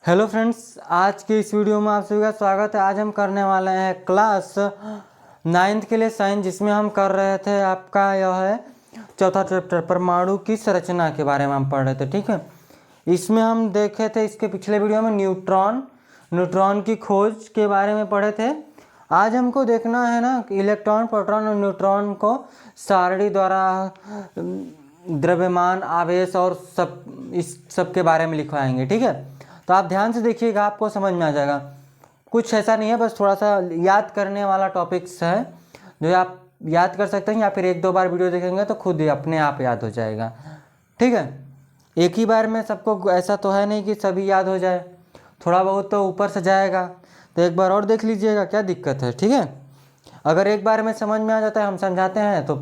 Hello friends, आज की इस वीडियो में आप सभी का स्वागत है। आज हम करने वाले हैं क्लास 9th के लिए साइंस, जिसमें हम कर रहे थे आपका यह है चौथा चैप्टर परमाणु की संरचना के बारे में हम पढ़ रहे थे। ठीक है, इसमें हम देखे थे इसके पिछले वीडियो में न्यूट्रॉन की खोज के बारे में पढ़े थे। आज हमको देखना है ना इलेक्ट्रॉन, प्रोटॉन और न्यूट्रॉन को सारणी द्वारा द्रव्यमान, आवेश और इस सब के बारे में लिखवाएंगे। ठीक है, तो आप ध्यान से देखिएगा, आपको समझ में आ जाएगा। कुछ ऐसा नहीं है, बस थोड़ा सा याद करने वाला टॉपिक्स है जो आप याद कर सकते हैं, या फिर एक दो बार वीडियो देखेंगे तो खुद ही अपने आप याद हो जाएगा। ठीक है, एक ही बार में सबको ऐसा तो है नहीं कि सभी याद हो जाए, थोड़ा बहुत तो ऊपर से जाएगा। तो एक बार और देख लीजिएगा, क्या दिक्कत है। ठीक है, अगर एक बार में समझ में आ जाता है, हम समझाते हैं तो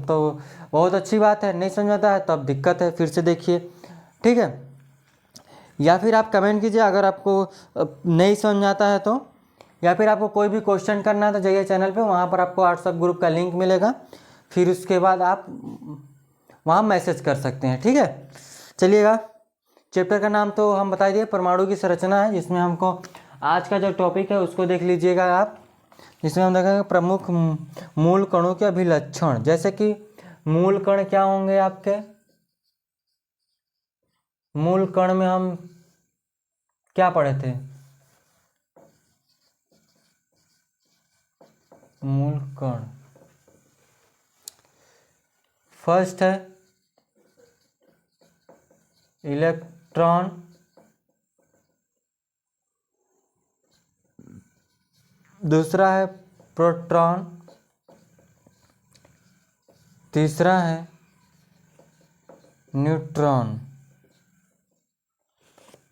बहुत अच्छी बात है, नहीं समझ आता है तब दिक्कत है, फिर से देखिए। ठीक है, या फिर आप कमेंट कीजिए अगर आपको नहीं समझ आता है तो, या फिर आपको कोई भी क्वेश्चन करना है तो जाइए चैनल पे, वहाँ पर आपको व्हाट्सएप ग्रुप का लिंक मिलेगा, फिर उसके बाद आप वहाँ मैसेज कर सकते हैं। ठीक है, चलिएगा। चैप्टर का नाम तो हम बता दिए, परमाणु की संरचना है, जिसमें हमको आज का जो टॉपिक है उसको देख लीजिएगा आप। जिसमें हम देखेंगे प्रमुख मूल कणों के अभिलक्षण। जैसे कि मूल कण क्या होंगे आपके, मूल कण में हम क्या पढ़े थे? मूल कण फर्स्ट है इलेक्ट्रॉन, दूसरा है प्रोटॉन, तीसरा है न्यूट्रॉन।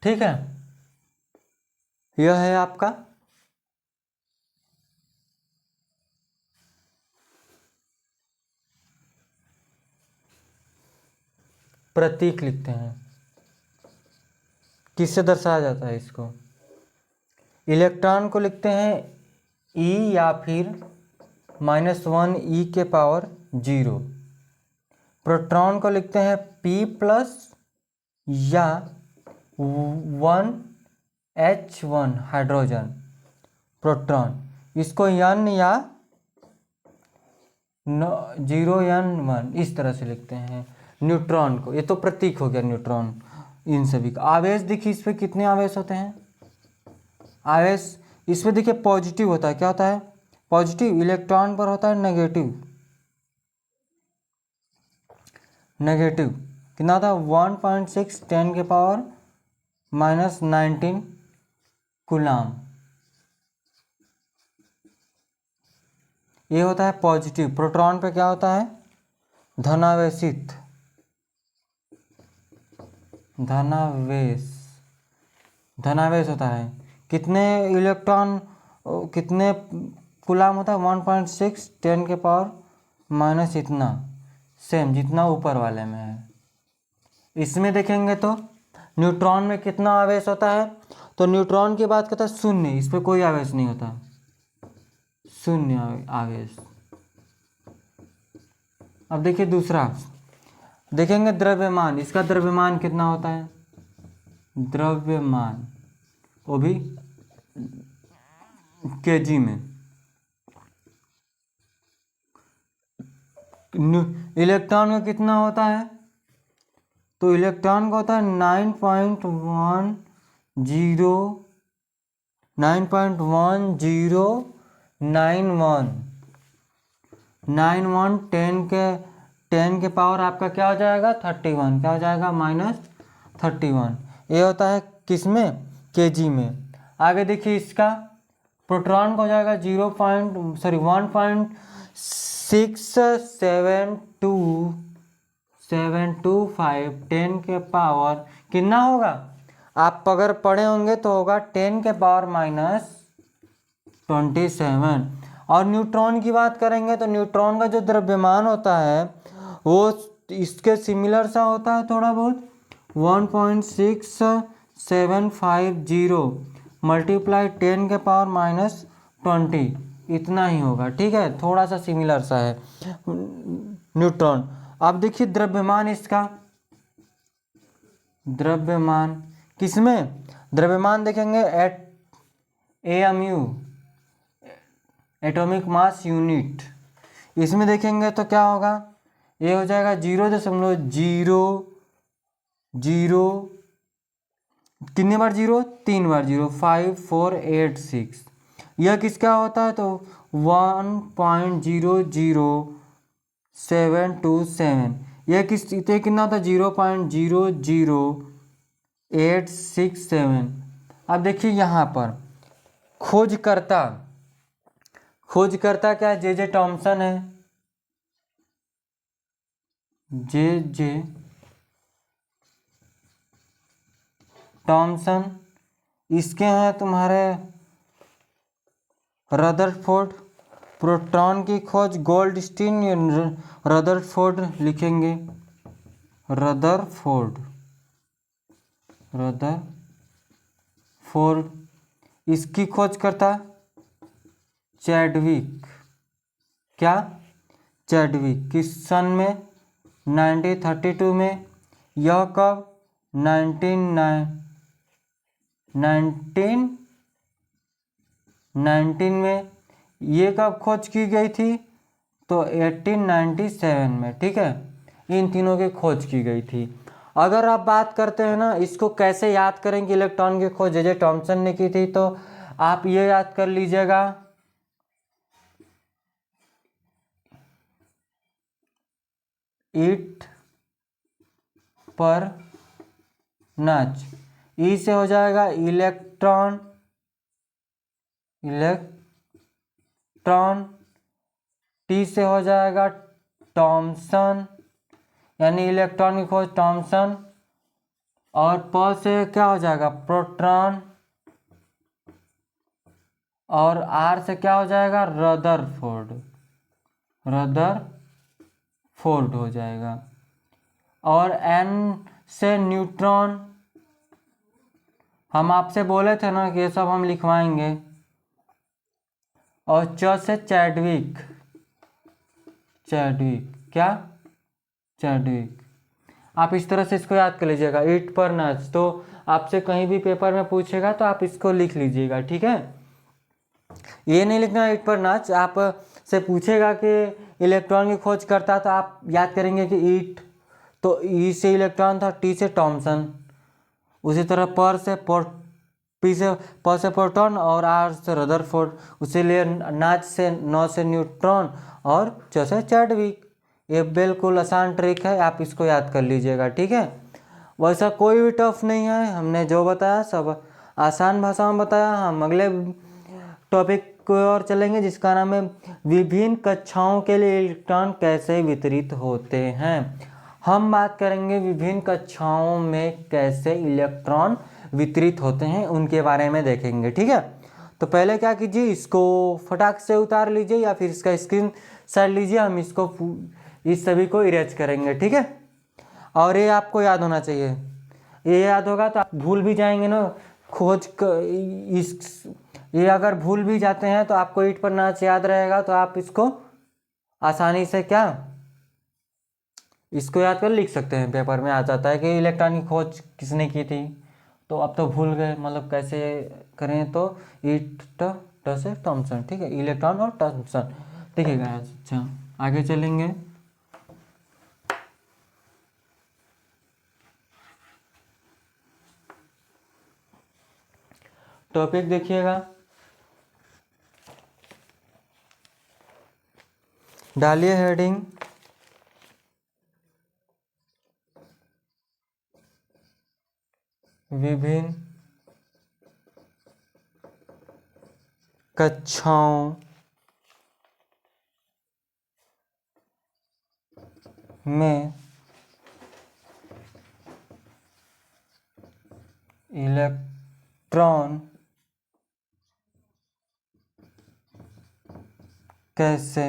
ठीक है, यह है आपका प्रतीक, लिखते हैं। किससे दर्शाया जाता है इसको? इलेक्ट्रॉन को लिखते हैं E या फिर -1 E के पावर 0। प्रोटॉन को लिखते हैं P+ या 1H1 हाइड्रोजन प्रोटॉन, इसको N या 0N1 इस तरह से लिखते हैं। न्यूट्रॉन को, ये तो प्रतीक हो गया न्यूट्रॉन। इन सभी का आवेश देखिए, इस पे कितने आवेश होते हैं? आवेश इसमें देखिए पॉजिटिव होता है। क्या होता है? पॉजिटिव। इलेक्ट्रॉन पर होता है नेगेटिव। नेगेटिव कितना होता है? 1.6 10 के पावर -19 कूलाम। ये होता है पॉजिटिव। प्रोटॉन पे क्या होता है? धनावेशित, धनावेश होता है। कितने इलेक्ट्रॉन, कितने कूलाम होता है? 1.6 10 के पावर माइनस इतना, सेम जितना ऊपर वाले में है। इसमें देखेंगे तो न्यूट्रॉन में कितना आवेश होता है? तो न्यूट्रॉन की बात करता है शून्य, इस पर कोई आवेश नहीं होता, शून्य आवेश। अब देखिए दूसरा, देखेंगे द्रव्यमान। इसका द्रव्यमान कितना होता है? द्रव्यमान वो भी केजी में। इलेक्ट्रॉन का कितना होता है? तो इलेक्ट्रॉन का होता है 9.1091 10 के पावर आपका क्या हो जाएगा? 31। क्या हो जाएगा? -31। ये होता है किस में? केजी में। आगे देखिए इसका प्रोटॉन का हो जाएगा 1.6725 10 के पावर कितना होगा? आप अगर पढ़े होंगे तो होगा 10 के पावर -27। और न्यूट्रॉन की बात करेंगे तो न्यूट्रॉन का जो द्रव्यमान होता है वो इसके सिमिलर सा होता है थोड़ा बहुत। 1.6750 मल्टीप्लाई 10 के पावर -20, इतना ही होगा। ठीक है, थोड़ा सा सिमिलर सा है न्यूट्रॉन। अब देखिए द्रव्यमान, इसका द्रव्यमान किसमें? द्रव्यमान देखेंगे AMU, एटॉमिक मास यूनिट। इसमें देखेंगे तो क्या होगा, ये हो जाएगा 0.00, कितनी बार 0, 3 बार 0, 5486। यह किसका होता है तो 1.00727। यह कितना होता है 0.00867। अब देखिए यहाँ पर खोजकर्ता क्या है, जे टॉमसन है, जे टॉमसन। इसके हैं तुम्हारे रदरफोर्ड। प्रोटॉन की खोज गोल्डस्टीन, रदरफोर्ड लिखेंगे, रदरफोर्ड। इसकी खोज करता चैडविक, क्या चैडविक, किस सन में 1932 में। यह कब 1919 में। ये कब खोज की गई थी तो 1897 में, ठीक है। इन तीनों की खोज की गई थी। अगर आप बात करते हैं ना, इसको कैसे याद करेंगे, इलेक्ट्रॉन की खोज जे टॉमसन ने की थी, तो आप ये याद कर लीजिएगा, ईट पर नच। ई से हो जाएगा इलेक्ट्रॉन, टी से हो जाएगा टॉमसन, यानी इलेक्ट्रॉन की खोज टॉमसन। और प से क्या हो जाएगा प्रोटॉन, और आर से क्या हो जाएगा रदरफोर्ड हो जाएगा। और एन से न्यूट्रॉन। हम आपसे बोले थे ना कि ये सब हम लिखवाएंगे। और च से चैडविक, क्या चैडविक। आप इस तरह से इसको याद कर लीजिएगा, ईट पर नच। तो आपसे कहीं भी पेपर में पूछेगा तो आप इसको लिख लीजिएगा, ठीक है। ये नहीं लिखना ईट पर नच, आप से पूछेगा कि इलेक्ट्रॉन की खोज करता, तो आप याद करेंगे कि ईट, तो ई से इलेक्ट्रॉन था, टी से टॉमसन। उसी तरह प से प्रोटॉन और आर से रदरफोर्ड। उसी लिए नाच से नौ से न्यूट्रॉन और च से चैडविक। ये बिल्कुल आसान ट्रिक है, आप इसको याद कर लीजिएगा, ठीक है। वैसा कोई भी टफ नहीं है, हमने जो बताया सब आसान भाषा में बताया। हम अगले टॉपिक को और चलेंगे, जिसका नाम है विभिन्न कक्षाओं के लिए इलेक्ट्रॉन कैसे वितरित होते हैं। हम बात करेंगे विभिन्न कक्षाओं में कैसे इलेक्ट्रॉन वितरित होते हैं, उनके बारे में देखेंगे, ठीक है। तो पहले क्या कीजिए, इसको फटाक से उतार लीजिए या फिर इसका स्क्रीन शॉट लीजिए। हम इसको इस सभी को इरेज करेंगे, ठीक है। और ये आपको याद होना चाहिए, ये याद होगा तो आप भूल भी जाएंगे ना ये अगर भूल भी जाते हैं तो आपको ईट पर नाच याद रहेगा, तो आप इसको आसानी से क्या इसको याद कर लिख सकते हैं। पेपर में आ जाता है कि इलेक्ट्रॉन की खोज किसने की थी, तो अब तो भूल गए, मतलब कैसे करें, तो ईट से टॉमसन, ठीक है, इलेक्ट्रॉन और टॉमसन, ठीक है। अच्छा आगे चलेंगे। टॉपिक देखिएगा, डालिए हेडिंग विभिन्न कक्षाओं में इलेक्ट्रॉन कैसे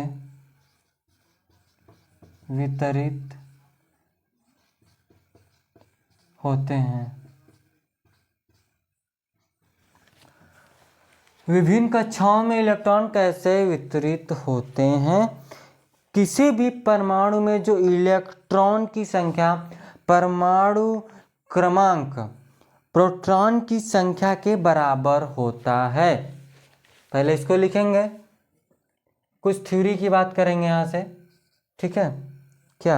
वितरित होते हैं। विभिन्न कक्षाओं में इलेक्ट्रॉन कैसे वितरित होते हैं। किसी भी परमाणु में जो इलेक्ट्रॉन की संख्या परमाणु क्रमांक प्रोटॉन की संख्या के बराबर होता है। पहले इसको लिखेंगे, कुछ थ्योरी की बात करेंगे यहाँ से, ठीक है। क्या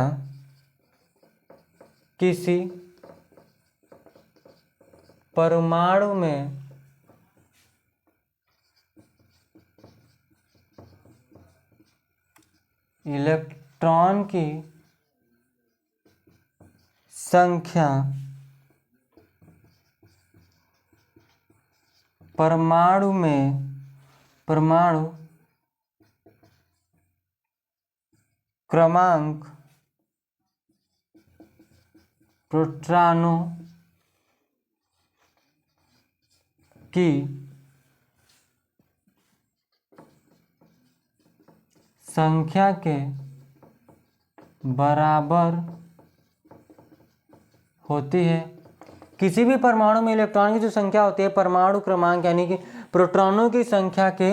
किसी परमाणु में इलेक्ट्रॉन की संख्या परमाणु क्रमांक प्रोटॉनों की संख्या के बराबर होती है। किसी भी परमाणु में इलेक्ट्रॉन की जो संख्या होती है परमाणु क्रमांक यानी कि प्रोटॉनों की संख्या के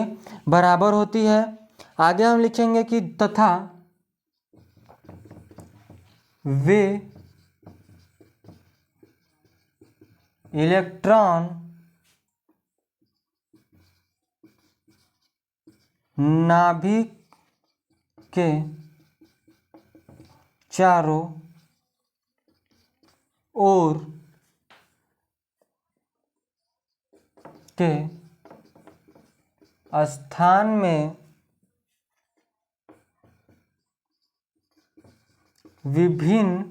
बराबर होती है। आगे हम लिखेंगे कि तथा वे इलेक्ट्रॉन नाभिक के चारों ओर के स्थान में विभिन्न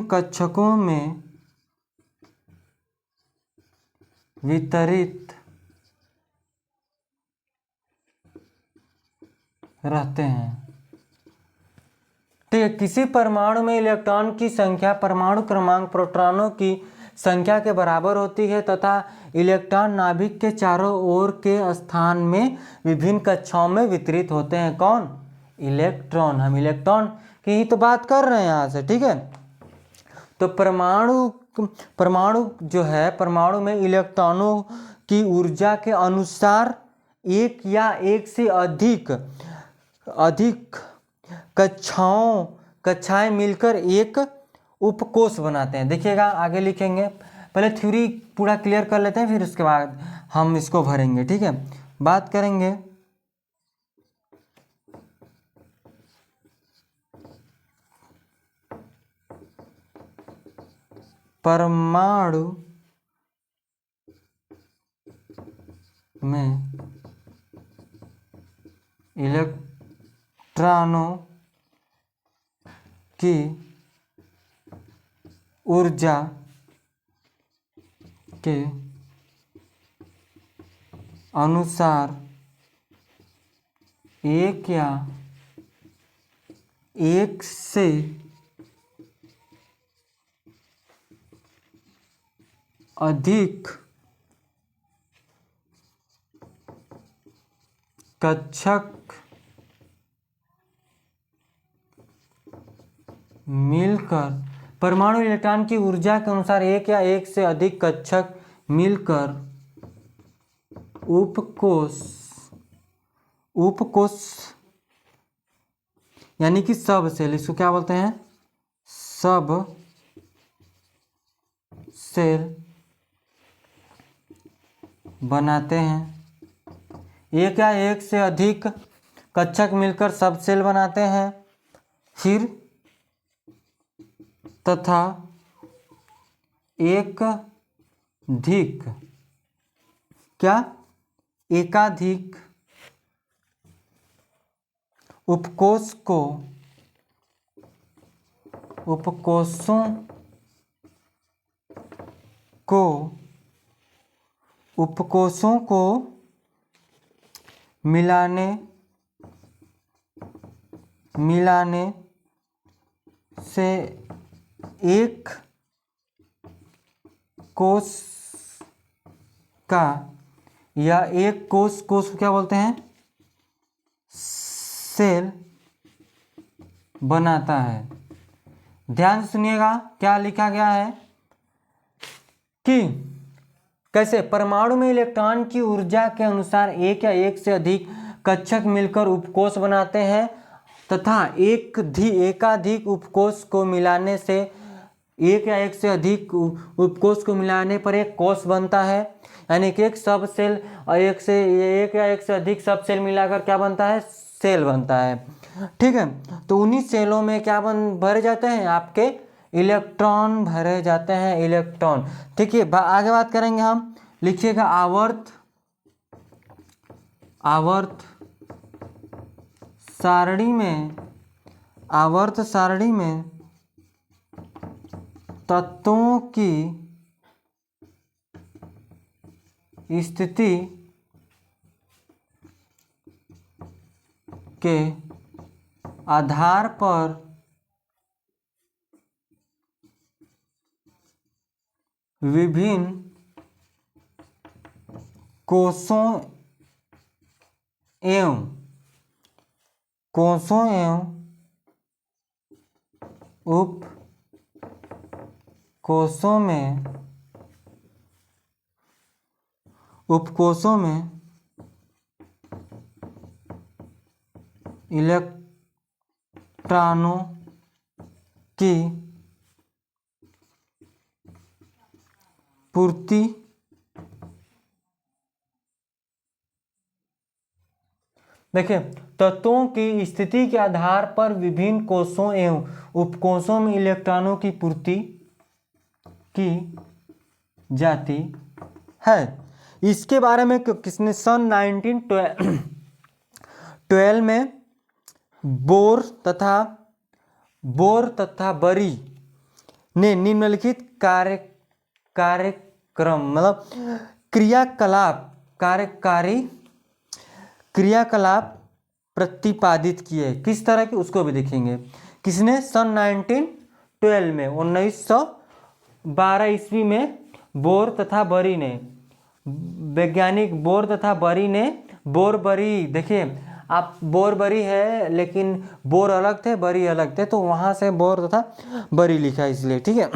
कक्षकों में वितरित रहते हैं। ठीक है, किसी परमाणु में इलेक्ट्रॉन की संख्या परमाणु क्रमांक प्रोटॉनों की संख्या के बराबर होती है तथा इलेक्ट्रॉन नाभिक के चारों ओर के स्थान में विभिन्न कक्षाओं में वितरित होते हैं। कौन? इलेक्ट्रॉन। हम इलेक्ट्रॉन की ही तो बात कर रहे हैं यहाँ से, ठीक है। तो परमाणु जो है, परमाणु में इलेक्ट्रॉनों की ऊर्जा के अनुसार एक या एक से अधिक कक्षाएं मिलकर एक उपकोष बनाते हैं। देखिएगा, आगे लिखेंगे, पहले थ्योरी पूरा क्लियर कर लेते हैं, फिर उसके बाद हम इसको भरेंगे, ठीक है। बात करेंगे परमाणु में इलेक्ट्रॉनों की ऊर्जा के अनुसार एक या एक से अधिक कक्षक मिलकर परमाणु इलेक्ट्रॉन की ऊर्जा के अनुसार एक या एक से अधिक कक्षक मिलकर उपकोष यानी कि सब सेल, इसको क्या बोलते हैं? सब सेल बनाते हैं। एक या एक से अधिक कक्षक मिलकर सब सेल बनाते हैं। फिर तथा एकाधिक उपकोषों को मिलाने से एक कोष का या एक कोष को क्या बोलते हैं? सेल बनाता है। ध्यान से सुनिएगा, क्या लिखा गया है कि कैसे परमाणु में इलेक्ट्रॉन की ऊर्जा के अनुसार एक या एक से अधिक कक्षक मिलकर उपकोष बनाते हैं तथा एकाधिक उपकोष को मिलाने से एक या एक से अधिक उपकोष को मिलाने पर एक कोष बनता है। यानी कि एक सब सेल और एक या एक से अधिक सब सेल मिलाकर क्या बनता है, सेल बनता है। ठीक है, तो उन्हीं सेलों में क्या भरे जाते हैं, आपके इलेक्ट्रॉन भरे जाते हैं, इलेक्ट्रॉन। ठीक है, आगे बात करेंगे हम। लिखिएगा आवर्त सारणी में तत्वों की स्थिति के आधार पर विभिन्न कोषों एवं उपकोषों में इलेक्ट्रॉनों की पूर्ति देखिए, तत्वों की स्थिति के आधार पर विभिन्न कोषों एवं उपकोषों में इलेक्ट्रॉनों की पूर्ति की जाती है। इसके बारे में किसने सन 1912 में बोर तथा बरी ने निम्नलिखित कार्यक्रम मतलब क्रियाकलाप प्रतिपादित किए। किस तरह के, उसको भी देखेंगे। किसने, सन 1912 में 1912 ईस्वी में बोर तथा बरी ने, वैज्ञानिक बोर तथा बरी ने, बोर-बरी, देखिए आप बोर-बरी है लेकिन बोर अलग थे, बरी अलग थे, तो वहाँ से बोर तथा बरी लिखा इसलिए। ठीक है,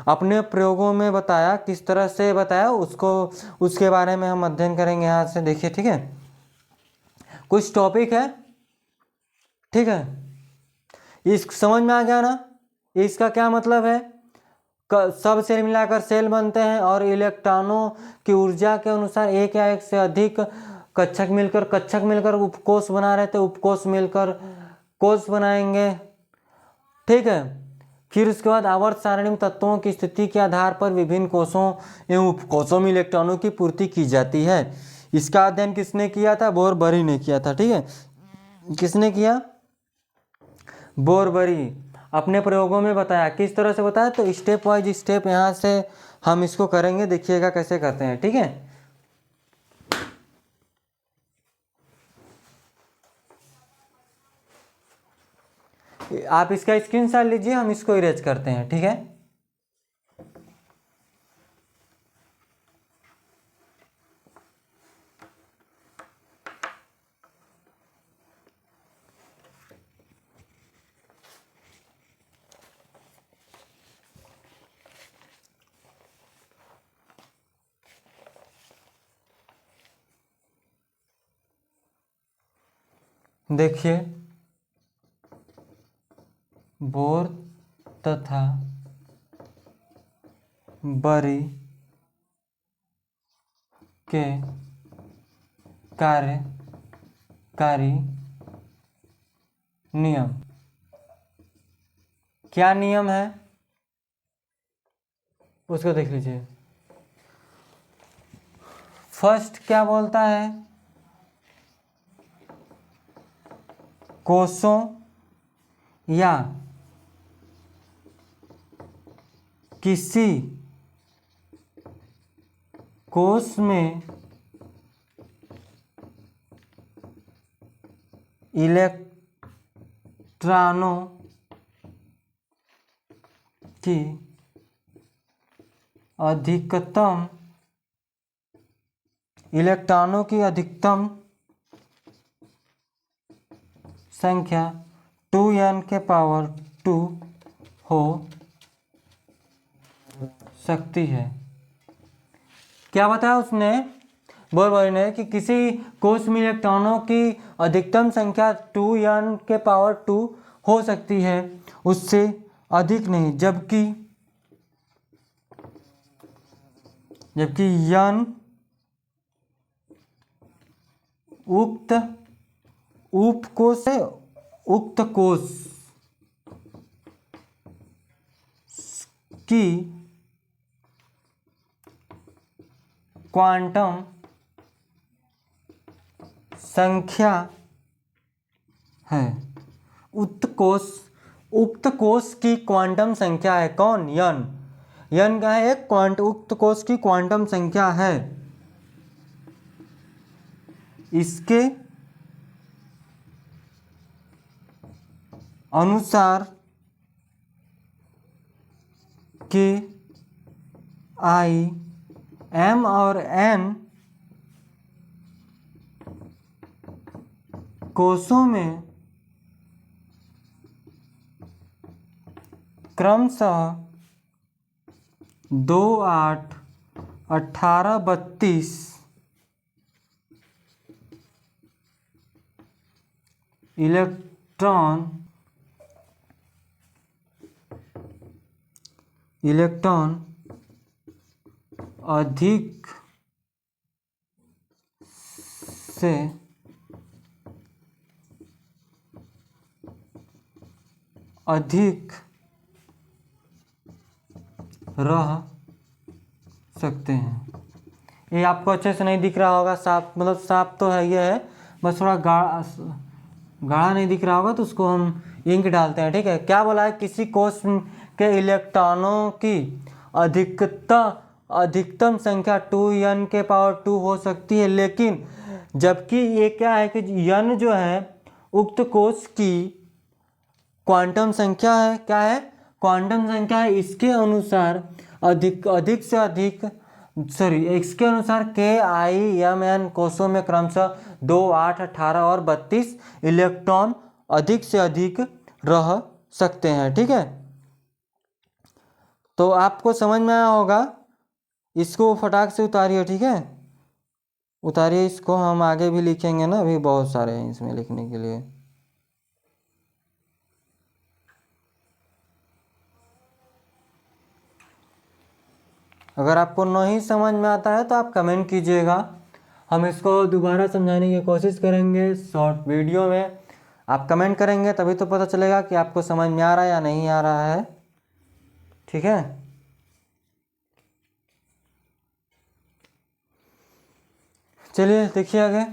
अपने प्रयोगों में बताया, किस तरह से बताया उसके बारे में हम अध्ययन करेंगे यहाँ से। देखिए, ठीक है, कुछ टॉपिक है। ठीक है, इस समझ में आ गया ना, इसका क्या मतलब है, सब सेल मिलाकर सेल बनते हैं और इलेक्ट्रॉनों की ऊर्जा के अनुसार एक या एक से अधिक कक्षक मिलकर उपकोष बना रहे थे, उपकोष मिलकर कोष बनाएंगे। ठीक है, फिर उसके बाद आवर्त सारणी में तत्वों की स्थिति के आधार पर विभिन्न कोषों एवं उपकोषों में इलेक्ट्रॉनों की पूर्ति की जाती है। इसका अध्ययन किसने किया था, बोर-बरी ने किया था। ठीक है, किसने किया, बोर-बरी, अपने प्रयोगों में बताया। किस तरह से बताया, तो स्टेप वाइज स्टेप यहाँ से हम इसको करेंगे, देखिएगा कैसे करते हैं। ठीक है, आप इसका स्क्रीनशॉट लीजिए, हम इसको इरेज करते हैं। ठीक है, देखिए बोर तथा बरी के कार्यकारी नियम। क्या नियम है उसको देख लीजिए। फर्स्ट क्या बोलता है, कोषों या किसी कोष में इलेक्ट्रॉनों की अधिकतम संख्या 2n⁻² हो सकती है। क्या बताया उसने, बोल रहे हैं कि किसी कोश में इलेक्ट्रॉनों की अधिकतम संख्या 2n⁻2 हो सकती है, उससे अधिक नहीं, जबकि n उक्त उपकोश है, उक्त कोश की क्वांटम संख्या है। उक्त कोश की क्वांटम संख्या है कौन? यन का है एक उक्त कोश की क्वांटम संख्या है। इसके अनुसार के आई एम और एन कोशों में क्रमशः 2, 8, 18, 32 इलेक्ट्रॉन अधिक से अधिक रह सकते हैं। ये आपको अच्छे से नहीं दिख रहा होगा, साफ मतलब साफ तो है, ये है बस थोड़ा गाढ़ा नहीं दिख रहा होगा, तो उसको हम इंक डालते हैं। ठीक है, क्या बोला है? किसी कोश के इलेक्ट्रॉनों की अधिकतम संख्या 2n⁻2 हो सकती है, लेकिन जबकि ये क्या है कि n जो है उक्त कोश की क्वांटम संख्या है। क्या है? क्वांटम संख्या है। इसके अनुसार इसके अनुसार KIMN कोशों में क्रमशः 2, 8, 18 और 32 इलेक्ट्रॉन अधिक से अधिक रह सकते हैं। ठीक है, तो आपको समझ में आया होगा। इसको फटाक से उतारिए। ठीक है, उतारिए इसको, हम आगे भी लिखेंगे ना, अभी बहुत सारे हैं इसमें लिखने के लिए। अगर आपको नहीं समझ में आता है तो आप कमेंट कीजिएगा, हम इसको दोबारा समझाने की कोशिश करेंगे शॉर्ट वीडियो में। आप कमेंट करेंगे तभी तो पता चलेगा कि आपको समझ में आ रहा है या नहीं आ रहा है। ठीक है, चलिए देखिए आगे।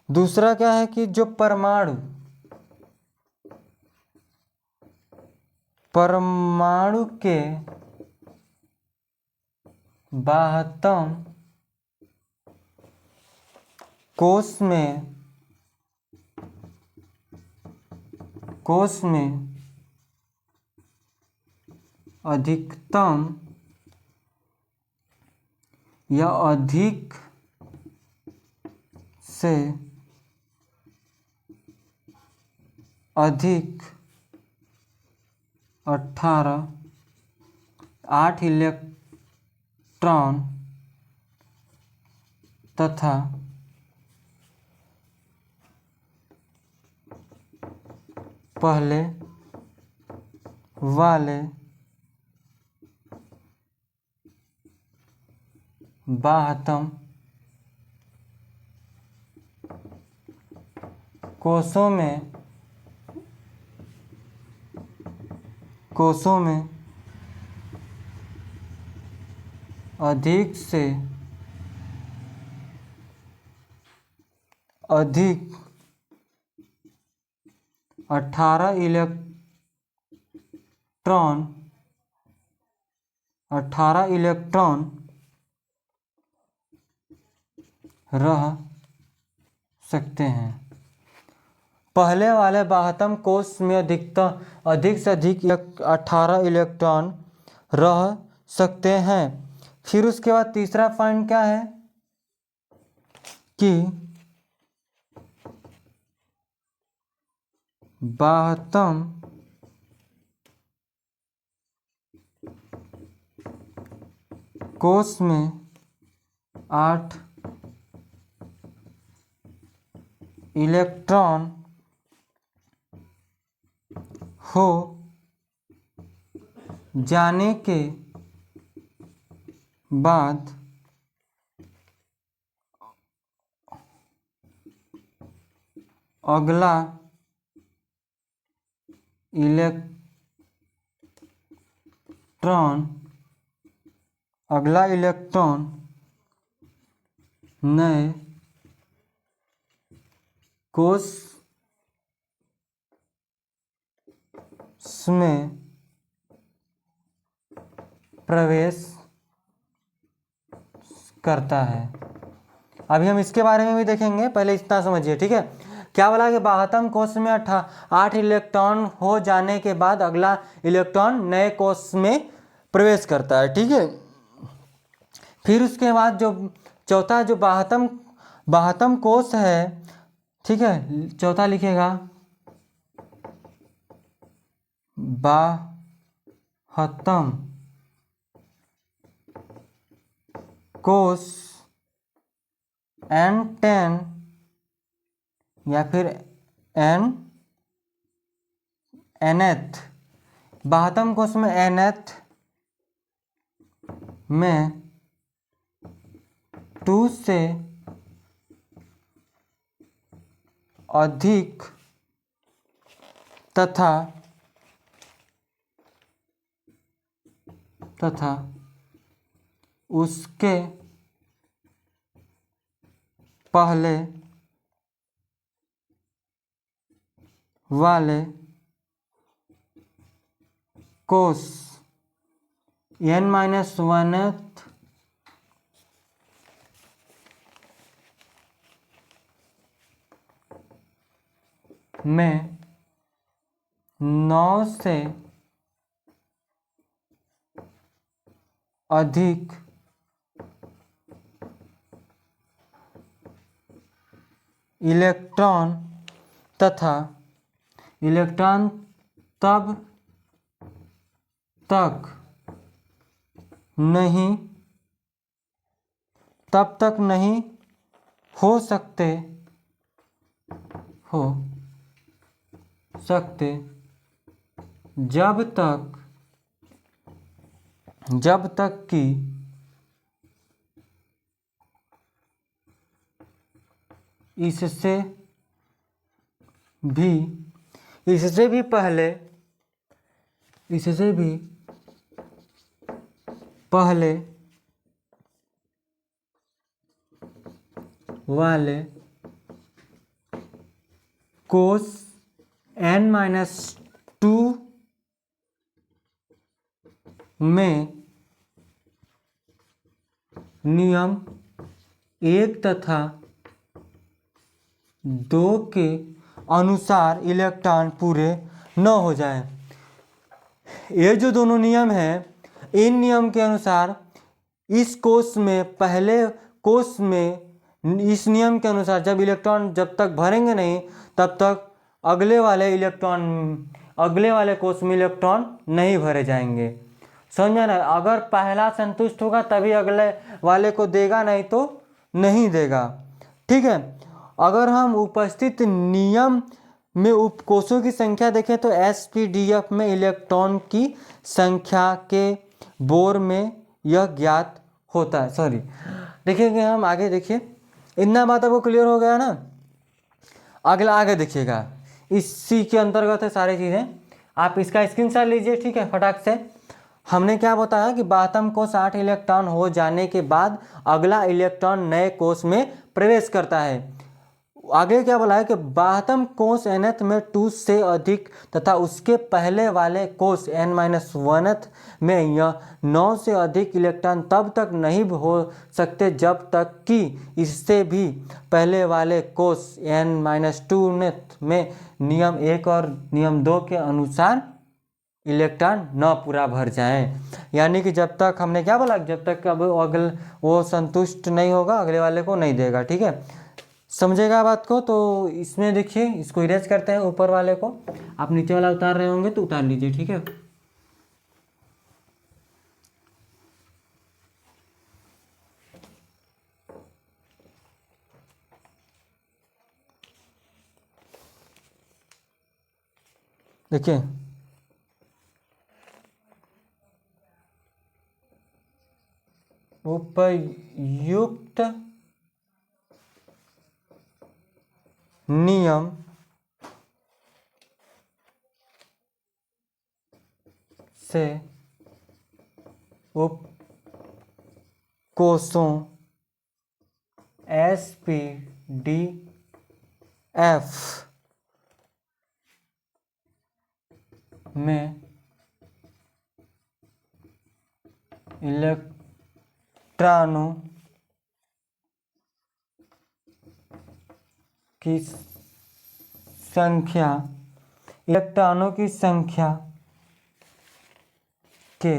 दूसरा क्या है कि जो परमाणु के बाह्यतम कोश में अधिकतम या अधिक से अधिक 8 इलेक्ट्रॉन तथा पहले वाले बाह्यतम कोशों में अधिक से अधिक 18 इलेक्ट्रॉन रह सकते हैं। पहले वाले बाह्यतम कोश में अधिक से अधिक 18 इलेक्ट्रॉन रह सकते हैं। फिर उसके बाद तीसरा पॉइंट क्या है कि बाह्यतम कोश में 8 इलेक्ट्रॉन हो जाने के बाद अगला इलेक्ट्रॉन नए कोश में प्रवेश करता है। अभी हम इसके बारे में भी देखेंगे, पहले इतना समझिए, ठीक है। क्या बोला कि बाह्यतम कोश में 8 इलेक्ट्रॉन हो जाने के बाद अगला इलेक्ट्रॉन नए कोश में प्रवेश करता है, ठीक है। फिर उसके बाद जो चौथा जो बाह्यतम कोश है, ठीक है, चौथा लिखेगा बाह्यतम कोश N10 या फिर nth बाह्यतम कोश में nth में 2 से अधिक तथा उसके पहले वाले कोश n-1th में 9 से अधिक इलेक्ट्रॉन तब तक नहीं हो सकते जब तक कि इससे भी पहले वाले कोश n-2 में नियम 1 तथा 2 के अनुसार इलेक्ट्रॉन पूरे न हो जाएं। ये जो दोनों नियम हैं, इन नियम के अनुसार इस कोश में पहले कोश में इस नियम के अनुसार जब तक भरेंगे नहीं तब तक अगले वाले कोश में इलेक्ट्रॉन नहीं भरे जाएंगे। समझा ना? अगर पहला संतुष्ट होगा तभी अगले वाले को देगा, नहीं तो नहीं देगा, ठीक है। अगर हम उपस्थित नियम में उपकोषों की संख्या देखें तो SPDF में इलेक्ट्रॉन की संख्या के बोर में यह ज्ञात होता है। देखेंगे हम आगे, देखिए इतना बात आपको क्लियर हो गया ना। अगला आगे देखिएगा, इसी के अंतर्गत है सारी चीज़ें। आप इसका स्क्रीनशॉट लीजिए, ठीक है, फटाक से। हमने क्या बताया कि बाह्यतम कोश 8 इलेक्ट्रॉन हो जाने के बाद अगला इलेक्ट्रॉन नए कोश में प्रवेश करता है। आगे क्या बोला है कि बाह्यतम कोश nth में 2 से अधिक तथा उसके पहले वाले कोश n-1th में यह 9 से अधिक इलेक्ट्रॉन तब तक नहीं हो सकते जब तक कि इससे भी पहले वाले कोश n-2th में नियम 1 और नियम 2 के अनुसार इलेक्ट्रॉन न पूरा भर जाए। यानी कि जब तक हमने क्या बोला, जब तक अब वो संतुष्ट नहीं होगा अगले वाले को नहीं देगा, ठीक है। समझेगा बात को? तो इसमें देखिए, इसको इरेज करते हैं ऊपर वाले को। आप नीचे वाला उतार रहे होंगे तो उतार लीजिए, ठीक है। देखिए उपयुक्त नियम से उपकोषों SPDF में इलेक्ट्रॉनों की संख्या के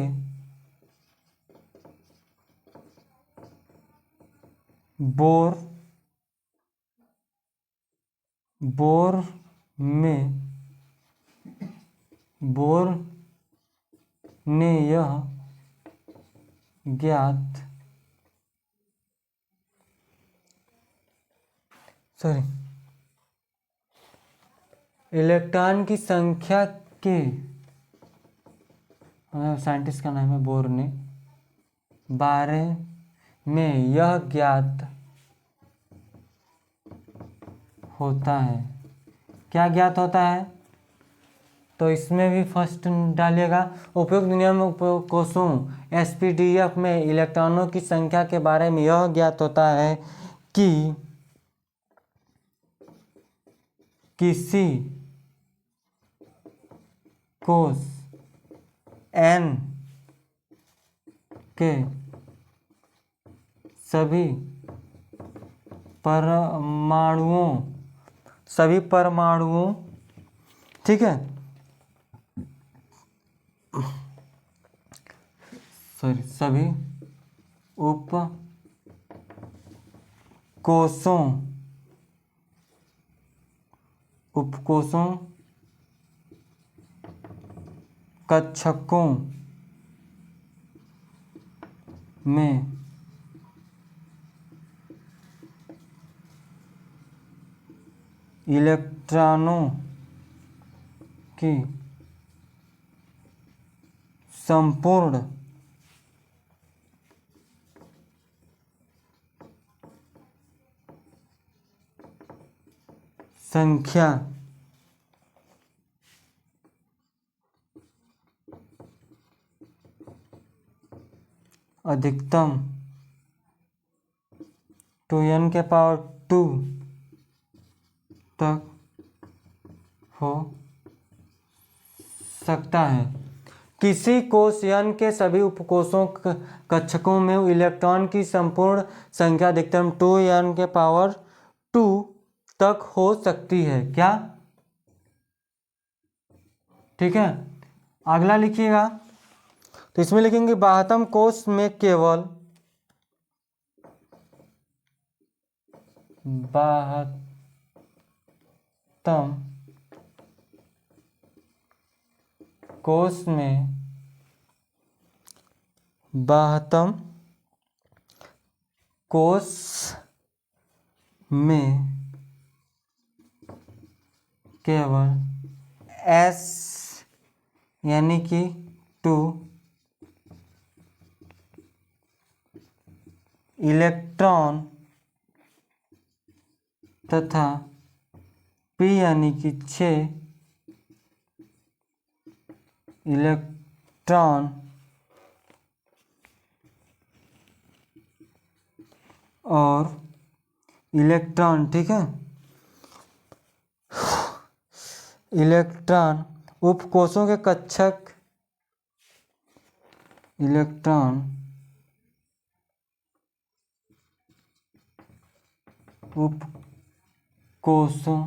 बोर ने यह ज्ञात इलेक्ट्रॉन की संख्या के साइंटिस्ट का नाम है बोर ने बारे में यह ज्ञात होता है। क्या ज्ञात होता है? तो इसमें भी फर्स्ट डालिएगा उपयुक्त नियम उपकोषों SPDF में इलेक्ट्रॉनों की संख्या के बारे में यह ज्ञात होता है कि किसी कोष N के सभी परमाणुओं ठीक है सभी उपकोषों कक्षकों में इलेक्ट्रॉनों की संपूर्ण संख्या अधिकतम 2n⁻² तक हो सकता है। किसी कोष N के सभी उपकोषों कक्षकों में इलेक्ट्रॉन की संपूर्ण संख्या अधिकतम 2n⁻² तक हो सकती है। क्या? ठीक है, अगला लिखिएगा। तो इसमें लिखेंगे 72 कोष में केवल 72 कोष में 72 कोष में केवल S यानी कि 2 इलेक्ट्रॉन तथा P यानी कि 6 इलेक्ट्रॉन और इलेक्ट्रॉन ठीक है इलेक्ट्रॉन उपकोषों के कक्षक इलेक्ट्रॉन उपकोषों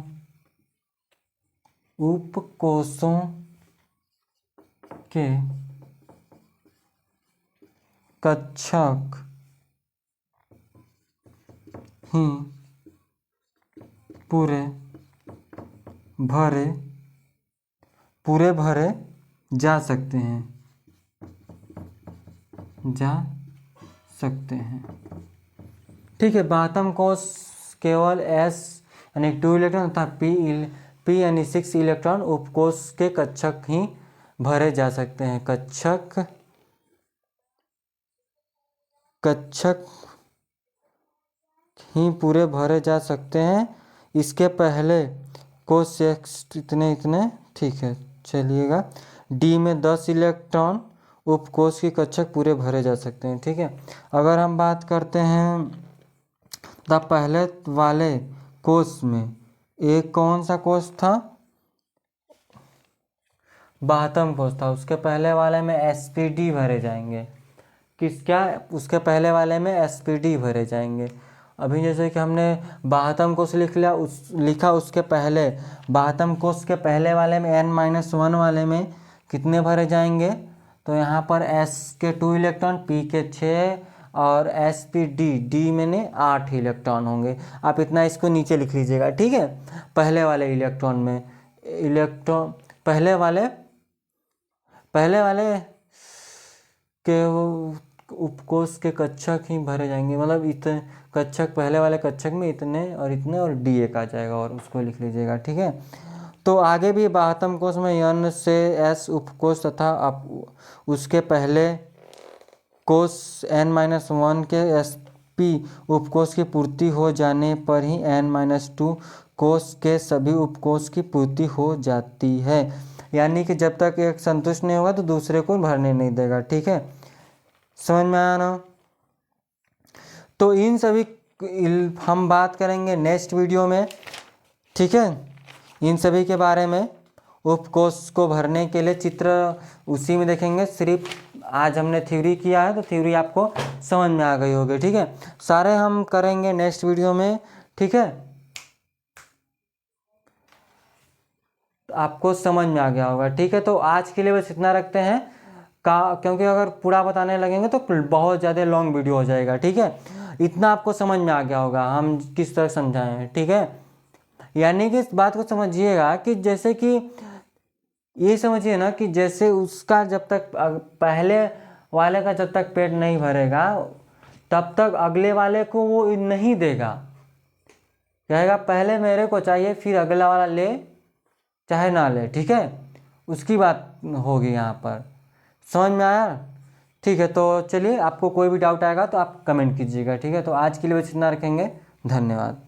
के कक्षक ही पूरे भरे जा सकते हैं ठीक है। 72 कोष केवल S यानी 2 इलेक्ट्रॉन तथा पी यानी 6 इलेक्ट्रॉन उपकोष के कक्षक ही भरे जा सकते हैं। कक्षक ही पूरे भरे जा सकते हैं। इसके पहले कोष इतने इतने, ठीक है चलिएगा। डी में 10 इलेक्ट्रॉन उपकोष की कक्षक पूरे भरे जा सकते हैं, ठीक है। अगर हम बात करते हैं द पहले वाले कोष में, एक कौन सा कोष था, 72 कोष था, उसके पहले वाले में एसपीडी भरे जाएंगे। उसके पहले वाले में एसपीडी भरे जाएंगे। अभी जैसे कि हमने 72 कोष लिखा, उसके पहले 72 कोष के पहले वाले में n-1 वाले में कितने भरे जाएंगे, तो यहाँ पर s के 2 इलेक्ट्रॉन, p के 6 और डी में 8 इलेक्ट्रॉन होंगे। आप इतना इसको नीचे लिख लीजिएगा, ठीक है। पहले वाले इलेक्ट्रॉन में पहले वाले के उपकोष के कक्षक ही भरे जाएंगे, मतलब इतने कक्षक, पहले वाले कक्षक में इतने और इतने और डी एक आ जाएगा और उसको लिख लीजिएगा, ठीक है। तो आगे भी 72 कोष में n से s उपकोष तथा उसके पहले कोष n-1 के sp उपकोष की पूर्ति हो जाने पर ही n-2 कोष के सभी उपकोष की पूर्ति हो जाती है। यानी कि जब तक एक संतुष्ट नहीं होगा तो दूसरे को भरने नहीं देगा, ठीक है। समझ में आया ना। तो इन सभी हम बात करेंगे नेक्स्ट वीडियो में, ठीक है। इन सभी के बारे में उपकोष को भरने के लिए चित्र उसी में देखेंगे। सिर्फ आज हमने थ्योरी किया है तो थ्योरी आपको समझ में आ गई होगी, ठीक है। सारे हम करेंगे नेक्स्ट वीडियो में, ठीक है। आपको समझ में आ गया होगा, ठीक है। तो आज के लिए बस इतना रखते हैं क्योंकि अगर पूरा बताने लगेंगे तो बहुत ज़्यादा लॉन्ग वीडियो हो जाएगा, ठीक है। इतना आपको समझ में आ गया होगा हम किस तरह समझाए हैं, ठीक है। यानी कि इस बात को समझिएगा कि जैसे कि ये समझिए ना कि जैसे उसका जब तक पहले वाले का जब तक पेट नहीं भरेगा तब तक अगले वाले को वो नहीं देगा, कहेगा पहले मेरे को चाहिए फिर अगला वाला ले चाहे ना ले, ठीक है। उसकी बात होगी यहाँ पर। समझ में आया, ठीक है। तो चलिए, आपको कोई भी डाउट आएगा तो आप कमेंट कीजिएगा, ठीक है। तो आज के लिए बस इतना रखेंगे, धन्यवाद।